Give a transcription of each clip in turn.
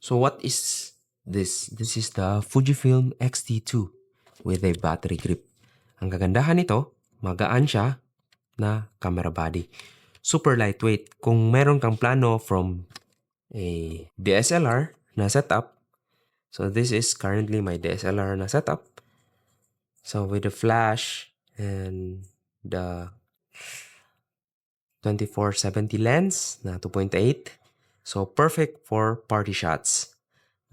So what is this? This is the Fujifilm X-T2 with a battery grip. Ang kagandahan nito, magaan siya na camera body. Super lightweight. Kung meron kang plano from a DSLR na setup, so this is currently my DSLR na setup. So with the flash and the 24-70 lens na 2.8, so perfect for party shots.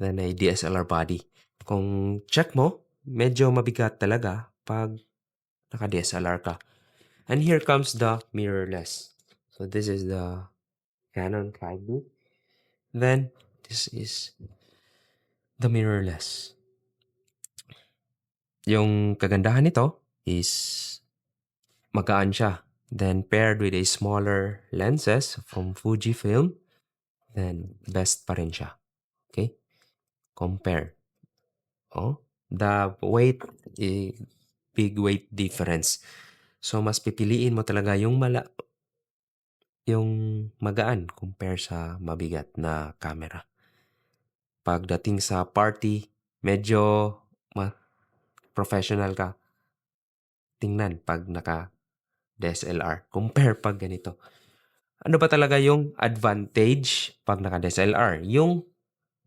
Then a DSLR body. Kung check mo, medyo mabigat talaga pag naka-DSLR ka. And here comes the mirrorless. So this is the Canon 5D. Then this is the mirrorless. Yung kagandahan nito is magaan siya. Then paired with a smaller lenses from Fujifilm, then best pa rin siya. Okay? Compare. Oh, the weight, big weight difference. So mas pipiliin mo talaga yung magaan compare sa mabigat na camera. Pagdating sa party, medyo professional ka. Tingnan pag naka DSLR compare pag ganito. Ano ba talaga yung advantage pag naka DSLR? Yung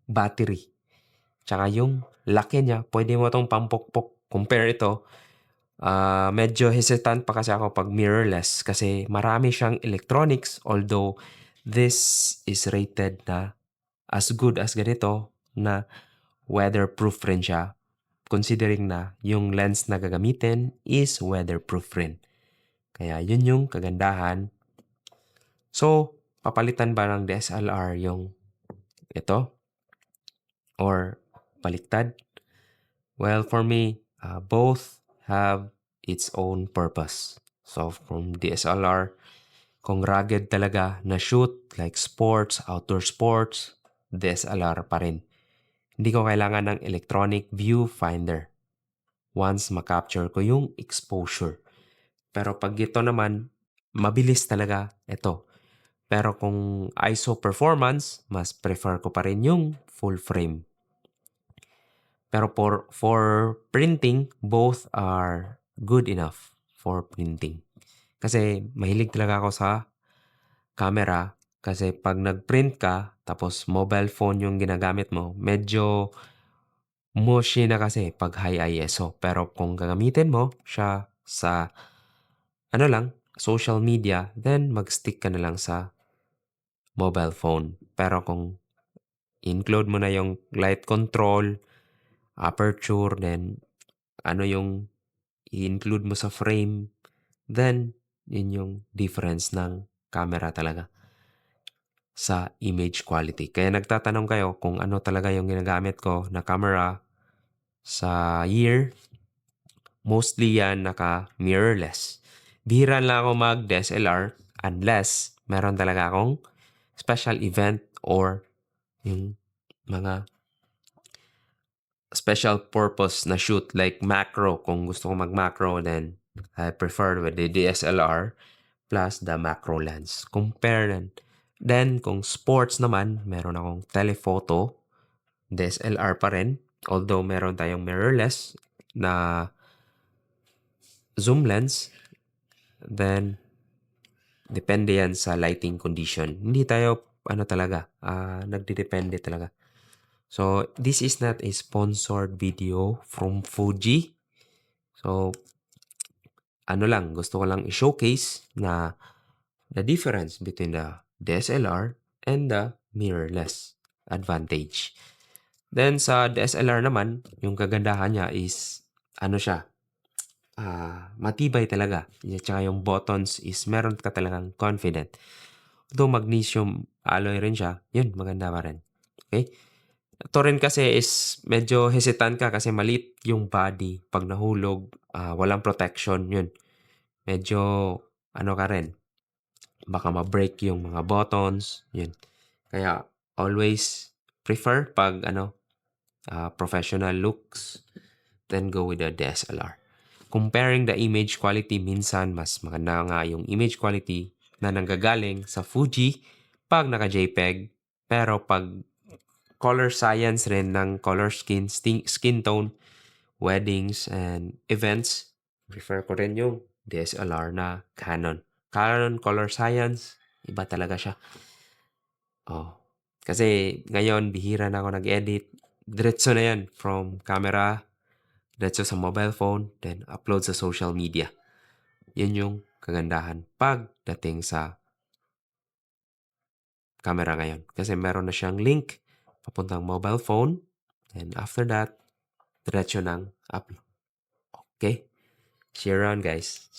battery. Tsaka yung laki niya, pwede mo itong pampokpok. Compare ito. Medyo hesitant pa kasi ako pag mirrorless kasi marami siyang electronics, although this is rated na as good as ganito na weatherproof rin siya, considering na yung lens na gagamitin is weatherproof rin. Kaya yun yung kagandahan. So, papalitan ba ng DSLR yung ito? Or baliktad? Well, for me, both have its own purpose. So from DSLR, kung rugged talaga na shoot like sports, outdoor sports, DSLR pa rin. Hindi ko kailangan ng electronic viewfinder once makapture ko yung exposure. Pero pag ito naman, mabilis talaga ito. Pero kung ISO performance, mas prefer ko pa rin yung full frame. Pero for printing, both are good enough for printing. Kasi mahilig talaga ako sa camera. Kasi pag nag-print ka, tapos mobile phone yung ginagamit mo, medyo mushy na kasi pag high ISO. Pero kung gagamitin mo siya sa social media, then mag-stick ka na lang sa mobile phone. Pero kung include mo na yung light control, aperture, then yung i-include mo sa frame, then yun yung difference ng camera talaga sa image quality. Kaya nagtatanong kayo kung ano talaga yung ginagamit ko na camera sa year, mostly yan naka-mirrorless. Bihira lang ako mag-DSLR unless meron talaga akong special event or yung mga special purpose na shoot like macro. Kung gusto ko mag-macro, then I prefer with the DSLR plus the macro lens. Compare then. Then, kung sports naman, meron akong telephoto, DSLR pa rin. Although meron tayong mirrorless na zoom lens, then depende yan sa lighting condition. Hindi tayo, nagdidepende talaga. So, this is not a sponsored video from Fuji. So, gusto ko lang i-showcase na the difference between the DSLR and the mirrorless advantage. Then sa DSLR naman, yung kagandahan niya is matibay talaga. Tsaka yung buttons is meron ka talagang confident. Though magnesium alloy rin siya, yun, maganda pa rin. Okay? Ito rin kasi is medyo hesitant ka kasi maliit yung body. Pag nahulog, walang protection, yun. Medyo, ka rin. Baka ma-break yung mga buttons, yun. Kaya, always prefer pag, professional looks, then go with the DSLR. Comparing the image quality, minsan mas maganda nga yung image quality na nanggagaling sa Fuji pag naka-JPEG. Pero pag color science rin ng color skin tone, weddings, and events. Prefer ko rin yung DSLR na Canon. Canon color science, iba talaga siya. Oh. Kasi ngayon, bihira na ako nag-edit. Diretso na yan from camera, diretso sa mobile phone, then upload sa social media. Yun yung kagandahan pagdating sa camera ngayon. Kasi meron na siyang link papuntang mobile phone. And after that, diretso ng upload. Okay? See you around, guys.